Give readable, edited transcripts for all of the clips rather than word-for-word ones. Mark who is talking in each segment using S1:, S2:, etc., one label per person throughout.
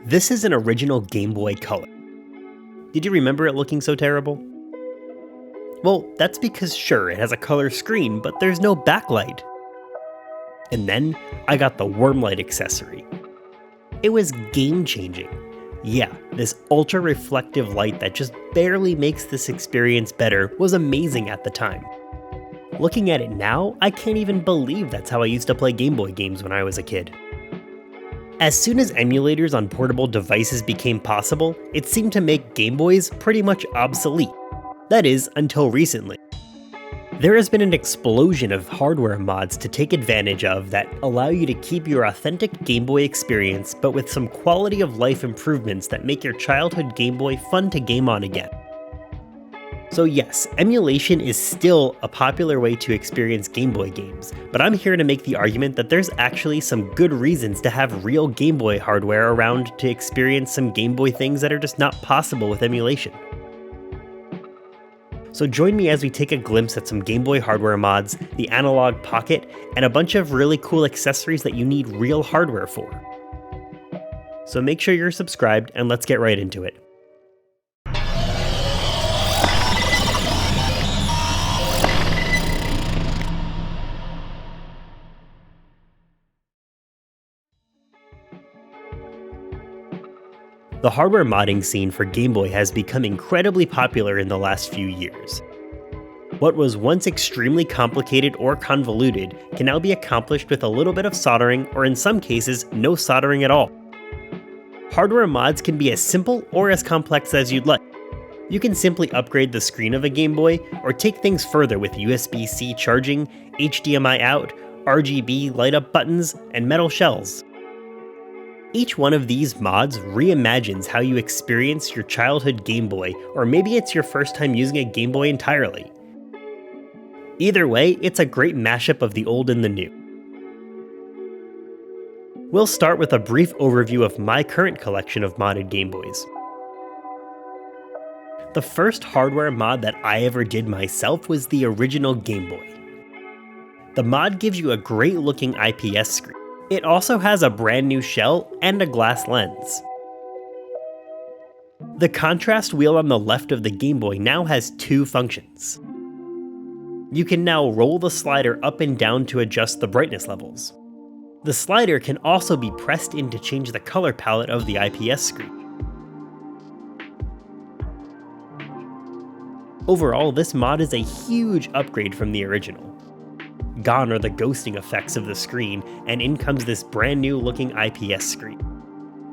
S1: This is an original Game Boy Color. Did you remember it looking so terrible? Well, that's because sure, it has a color screen, but there's no backlight. And then, I got the Wormlight accessory. It was game-changing. Yeah, this ultra-reflective light that just barely makes this experience better was amazing at the time. Looking at it now, I can't even believe that's how I used to play Game Boy games when I was a kid. As soon as emulators on portable devices became possible, it seemed to make Game Boys pretty much obsolete. That is, until recently. There has been an explosion of hardware mods to take advantage of that allow you to keep your authentic Game Boy experience, but with some quality of life improvements that make your childhood Game Boy fun to game on again. So yes, emulation is still a popular way to experience Game Boy games, but I'm here to make the argument that there's actually some good reasons to have real Game Boy hardware around to experience some Game Boy things that are just not possible with emulation. So join me as we take a glimpse at some Game Boy hardware mods, the Analogue Pocket, and a bunch of really cool accessories that you need real hardware for. So make sure you're subscribed and let's get right into it. The hardware modding scene for Game Boy has become incredibly popular in the last few years. What was once extremely complicated or convoluted can now be accomplished with a little bit of soldering, or in some cases, no soldering at all. Hardware mods can be as simple or as complex as you'd like. You can simply upgrade the screen of a Game Boy, or take things further with USB-C charging, HDMI out, RGB light-up buttons, and metal shells. Each one of these mods reimagines how you experience your childhood Game Boy, or maybe it's your first time using a Game Boy entirely. Either way, it's a great mashup of the old and the new. We'll start with a brief overview of my current collection of modded Game Boys. The first hardware mod that I ever did myself was the original Game Boy. The mod gives you a great looking IPS screen. It also has a brand new shell and a glass lens. The contrast wheel on the left of the Game Boy now has two functions. You can now roll the slider up and down to adjust the brightness levels. The slider can also be pressed in to change the color palette of the IPS screen. Overall, this mod is a huge upgrade from the original. Gone are the ghosting effects of the screen, and in comes this brand new looking IPS screen.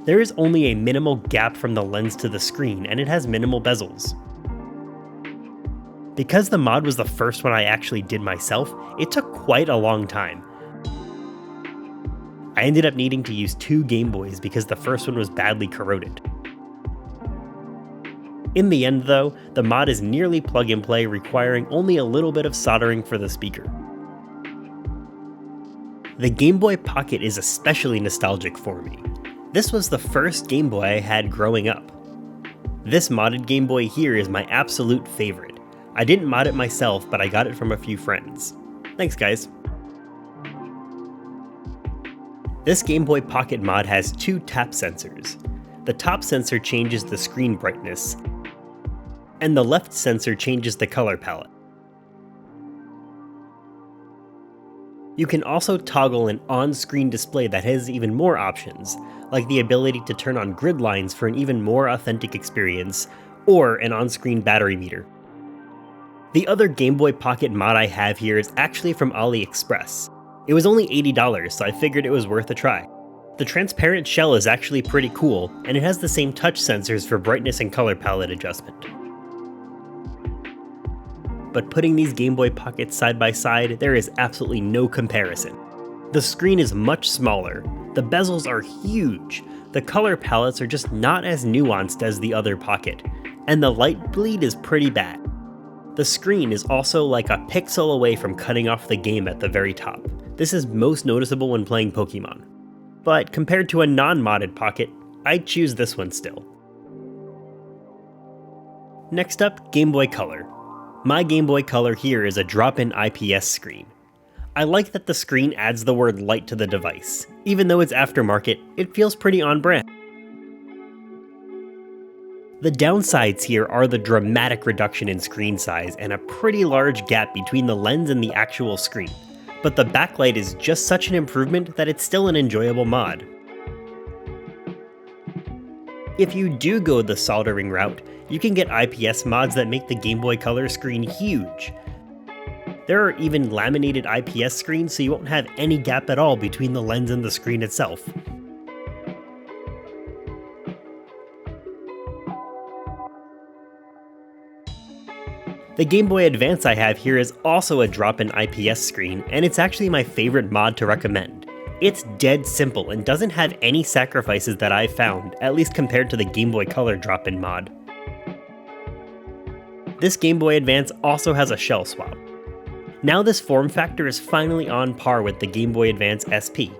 S1: There is only a minimal gap from the lens to the screen, and it has minimal bezels. Because the mod was the first one I actually did myself, it took quite a long time. I ended up needing to use two Game Boys because the first one was badly corroded. In the end though, the mod is nearly plug and play, requiring only a little bit of soldering for the speaker. The Game Boy Pocket is especially nostalgic for me. This was the first Game Boy I had growing up. This modded Game Boy here is my absolute favorite. I didn't mod it myself, but I got it from a few friends. Thanks guys. This Game Boy Pocket mod has two tap sensors. The top sensor changes the screen brightness, and the left sensor changes the color palette. You can also toggle an on-screen display that has even more options, like the ability to turn on grid lines for an even more authentic experience, or an on-screen battery meter. The other Game Boy Pocket mod I have here is actually from AliExpress. It was only $80, so I figured it was worth a try. The transparent shell is actually pretty cool, and it has the same touch sensors for brightness and color palette adjustment. But putting these Game Boy Pockets side by side, there is absolutely no comparison. The screen is much smaller, the bezels are huge, the color palettes are just not as nuanced as the other Pocket, and the light bleed is pretty bad. The screen is also like a pixel away from cutting off the game at the very top. This is most noticeable when playing Pokemon. But compared to a non-modded Pocket, I'd choose this one still. Next up, Game Boy Color. My Game Boy Color here is a drop-in IPS screen. I like that the screen adds the word light to the device. Even though it's aftermarket, it feels pretty on brand. The downsides here are the dramatic reduction in screen size and a pretty large gap between the lens and the actual screen. But the backlight is just such an improvement that it's still an enjoyable mod. If you do go the soldering route, you can get IPS mods that make the Game Boy Color screen huge. There are even laminated IPS screens so you won't have any gap at all between the lens and the screen itself. The Game Boy Advance I have here is also a drop-in IPS screen, and it's actually my favorite mod to recommend. It's dead simple and doesn't have any sacrifices that I've found, at least compared to the Game Boy Color drop-in mod. This Game Boy Advance also has a shell swap. Now this form factor is finally on par with the Game Boy Advance SP.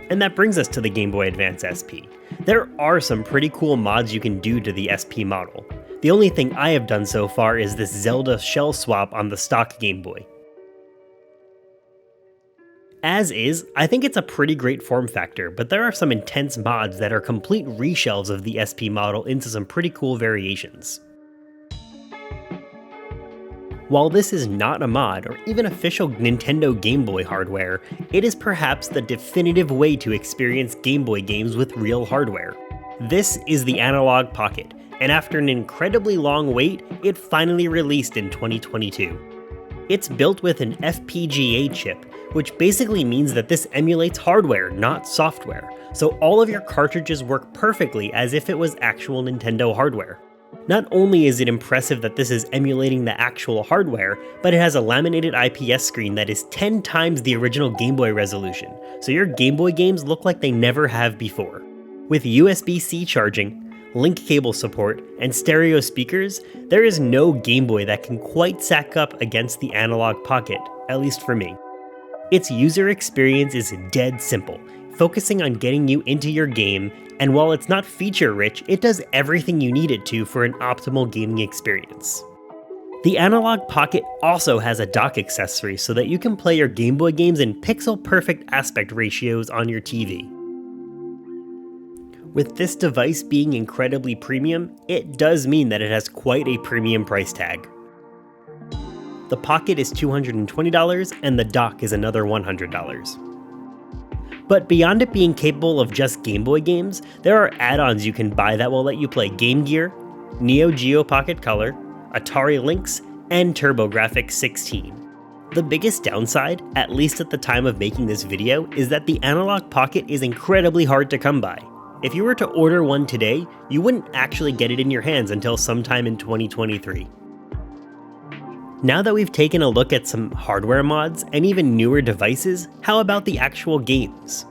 S1: And that brings us to the Game Boy Advance SP. There are some pretty cool mods you can do to the SP model. The only thing I have done so far is this Zelda shell swap on the stock Game Boy. As is, I think it's a pretty great form factor, but there are some intense mods that are complete reshelves of the SP model into some pretty cool variations. While this is not a mod or even official Nintendo Game Boy hardware, it is perhaps the definitive way to experience Game Boy games with real hardware. This is the Analogue Pocket, and after an incredibly long wait, it finally released in 2022. It's built with an FPGA chip, which basically means that this emulates hardware, not software, so all of your cartridges work perfectly as if it was actual Nintendo hardware. Not only is it impressive that this is emulating the actual hardware, but it has a laminated IPS screen that is 10 times the original Game Boy resolution, so your Game Boy games look like they never have before. With USB-C charging, link cable support, and stereo speakers, there is no Game Boy that can quite stack up against the Analogue Pocket, at least for me. Its user experience is dead simple, focusing on getting you into your game, and while it's not feature-rich, it does everything you need it to for an optimal gaming experience. The Analogue Pocket also has a dock accessory so that you can play your Game Boy games in pixel-perfect aspect ratios on your TV. With this device being incredibly premium, it does mean that it has quite a premium price tag. The Pocket is $220 and the dock is another $100. But beyond it being capable of just Game Boy games, there are add-ons you can buy that will let you play Game Gear, Neo Geo Pocket Color, Atari Lynx, and TurboGrafx 16. The biggest downside, at least at the time of making this video, is that the Analogue Pocket is incredibly hard to come by. If you were to order one today, you wouldn't actually get it in your hands until sometime in 2023. Now that we've taken a look at some hardware mods and even newer devices, how about the actual games?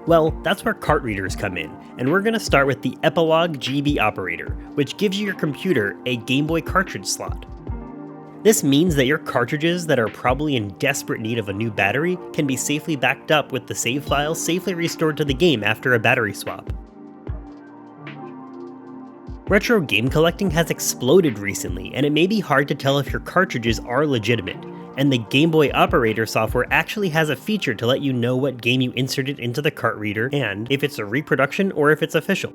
S1: Well, that's where cart readers come in, and we're going to start with the Epilogue GB operator, which gives your computer a Game Boy cartridge slot. This means that your cartridges that are probably in desperate need of a new battery can be safely backed up with the save files safely restored to the game after a battery swap. Retro game collecting has exploded recently, and it may be hard to tell if your cartridges are legitimate, and the Game Boy operator software actually has a feature to let you know what game you inserted into the cart reader and if it's a reproduction or if it's official.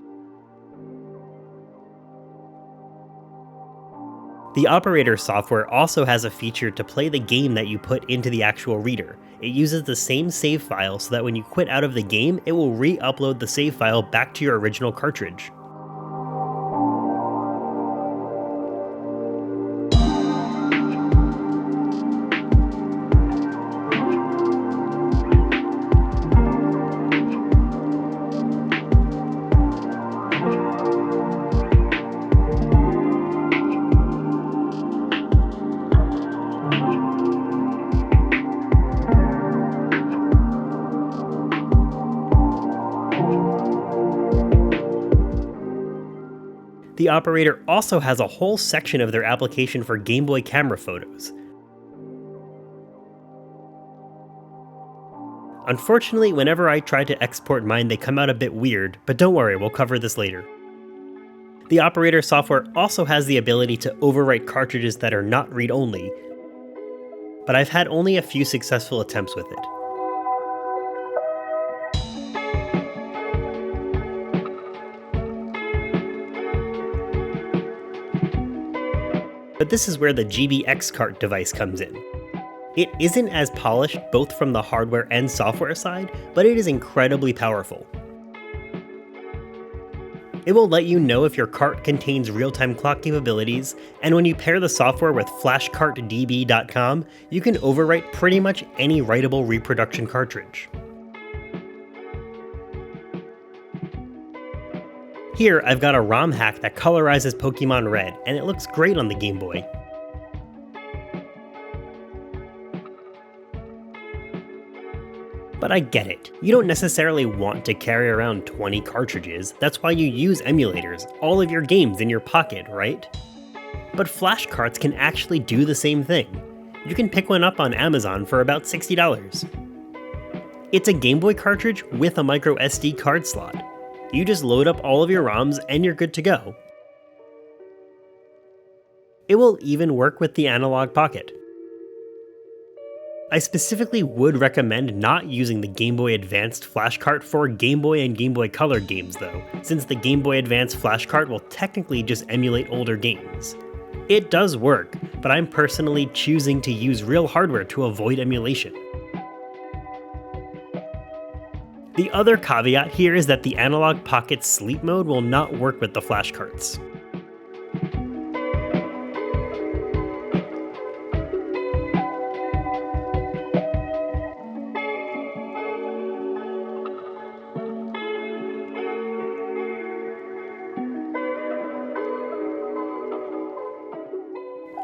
S1: The operator software also has a feature to play the game that you put into the actual reader. It uses the same save file so that when you quit out of the game, it will re-upload the save file back to your original cartridge. The operator also has a whole section of their application for Game Boy Camera photos. Unfortunately, whenever I try to export mine, they come out a bit weird, but don't worry, we'll cover this later. The operator software also has the ability to overwrite cartridges that are not read-only, but I've had only a few successful attempts with it. But this is where the GBX cart device comes in. It isn't as polished both from the hardware and software side, but it is incredibly powerful. It will let you know if your cart contains real-time clock capabilities, and when you pair the software with flashcartdb.com, you can overwrite pretty much any writable reproduction cartridge. Here, I've got a ROM hack that colorizes Pokemon Red, and it looks great on the Game Boy. But I get it. You don't necessarily want to carry around 20 cartridges, that's why you use emulators, all of your games in your pocket, right? But flash carts can actually do the same thing. You can pick one up on Amazon for about $60. It's a Game Boy cartridge with a micro SD card slot. You just load up all of your ROMs and you're good to go. It will even work with the Analogue Pocket. I specifically would recommend not using the Game Boy Advanced Flash Cart for Game Boy and Game Boy Color games though, since the Game Boy Advance Flash Cart will technically just emulate older games. It does work, but I'm personally choosing to use real hardware to avoid emulation. The other caveat here is that the Analogue Pocket's sleep mode will not work with the flash carts.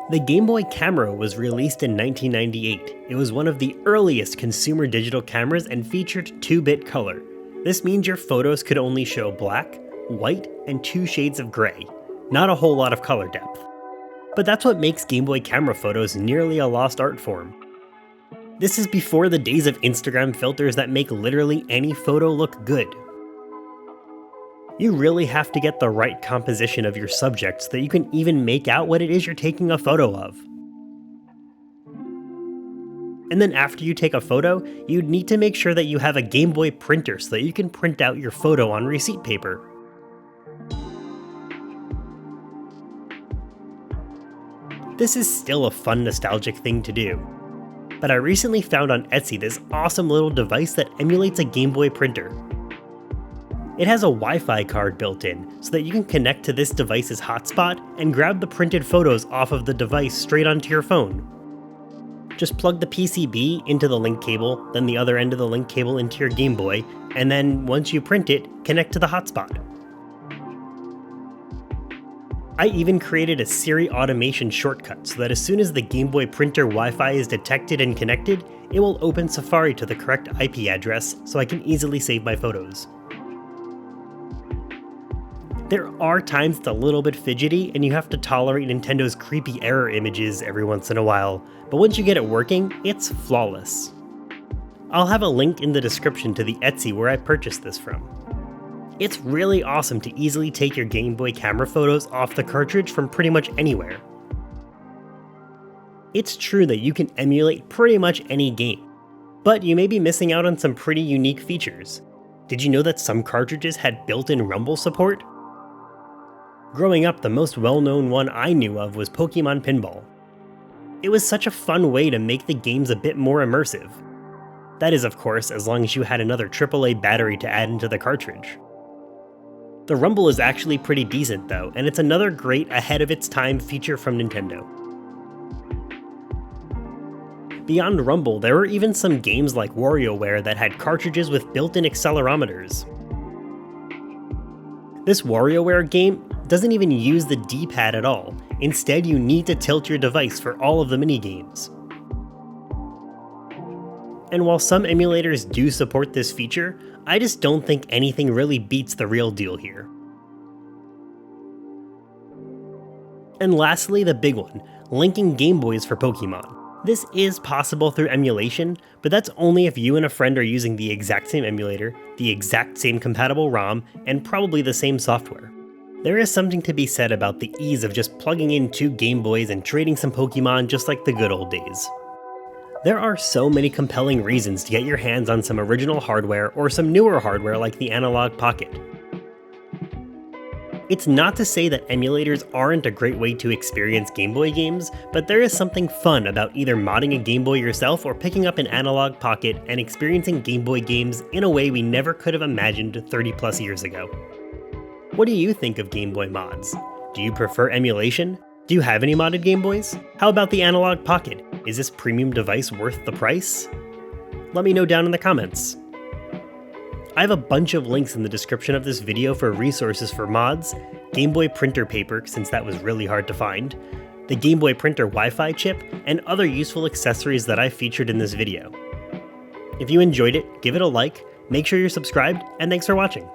S1: The Game Boy Camera was released in 1998. It was one of the earliest consumer digital cameras and featured 2-bit color. This means your photos could only show black, white, and 2 shades of gray. Not a whole lot of color depth. But that's what makes Game Boy Camera photos nearly a lost art form. This is before the days of Instagram filters that make literally any photo look good. You really have to get the right composition of your subject so that you can even make out what it is you're taking a photo of. And then after you take a photo, you'd need to make sure that you have a Game Boy printer so that you can print out your photo on receipt paper. This is still a fun nostalgic thing to do. But I recently found on Etsy this awesome little device that emulates a Game Boy printer. It has a Wi-Fi card built in, so that you can connect to this device's hotspot and grab the printed photos off of the device straight onto your phone. Just plug the PCB into the link cable, then the other end of the link cable into your Game Boy, and then once you print it, connect to the hotspot. I even created a Siri automation shortcut so that as soon as the Game Boy Printer Wi-Fi is detected and connected, it will open Safari to the correct IP address so I can easily save my photos. There are times it's a little bit fidgety and you have to tolerate Nintendo's creepy error images every once in a while, but once you get it working, it's flawless. I'll have a link in the description to the Etsy where I purchased this from. It's really awesome to easily take your Game Boy Camera photos off the cartridge from pretty much anywhere. It's true that you can emulate pretty much any game, but you may be missing out on some pretty unique features. Did you know that some cartridges had built-in rumble support? Growing up, the most well-known one I knew of was Pokemon Pinball. It was such a fun way to make the games a bit more immersive. That is, of course, as long as you had another AAA battery to add into the cartridge. The rumble is actually pretty decent though, and it's another great ahead-of-its-time feature from Nintendo. Beyond rumble, there were even some games like WarioWare that had cartridges with built-in accelerometers. This WarioWare game doesn't even use the D-pad at all. Instead, you need to tilt your device for all of the minigames. And while some emulators do support this feature, I just don't think anything really beats the real deal here. And lastly, the big one, linking Game Boys for Pokemon. This is possible through emulation, but that's only if you and a friend are using the exact same emulator, the exact same compatible ROM, and probably the same software. There is something to be said about the ease of just plugging in 2 Game Boys and trading some Pokemon just like the good old days. There are so many compelling reasons to get your hands on some original hardware or some newer hardware like the Analogue Pocket. It's not to say that emulators aren't a great way to experience Game Boy games, but there is something fun about either modding a Game Boy yourself or picking up an Analogue Pocket and experiencing Game Boy games in a way we never could have imagined 30 plus years ago. What do you think of Game Boy Mods? Do you prefer emulation? Do you have any modded Game Boys? How about the Analogue Pocket? Is this premium device worth the price? Let me know down in the comments. I have a bunch of links in the description of this video for resources for mods, GameBoy Printer paper since that was really hard to find, the GameBoy Printer Wi-Fi chip, and other useful accessories that I featured in this video. If you enjoyed it, give it a like, make sure you're subscribed, and thanks for watching.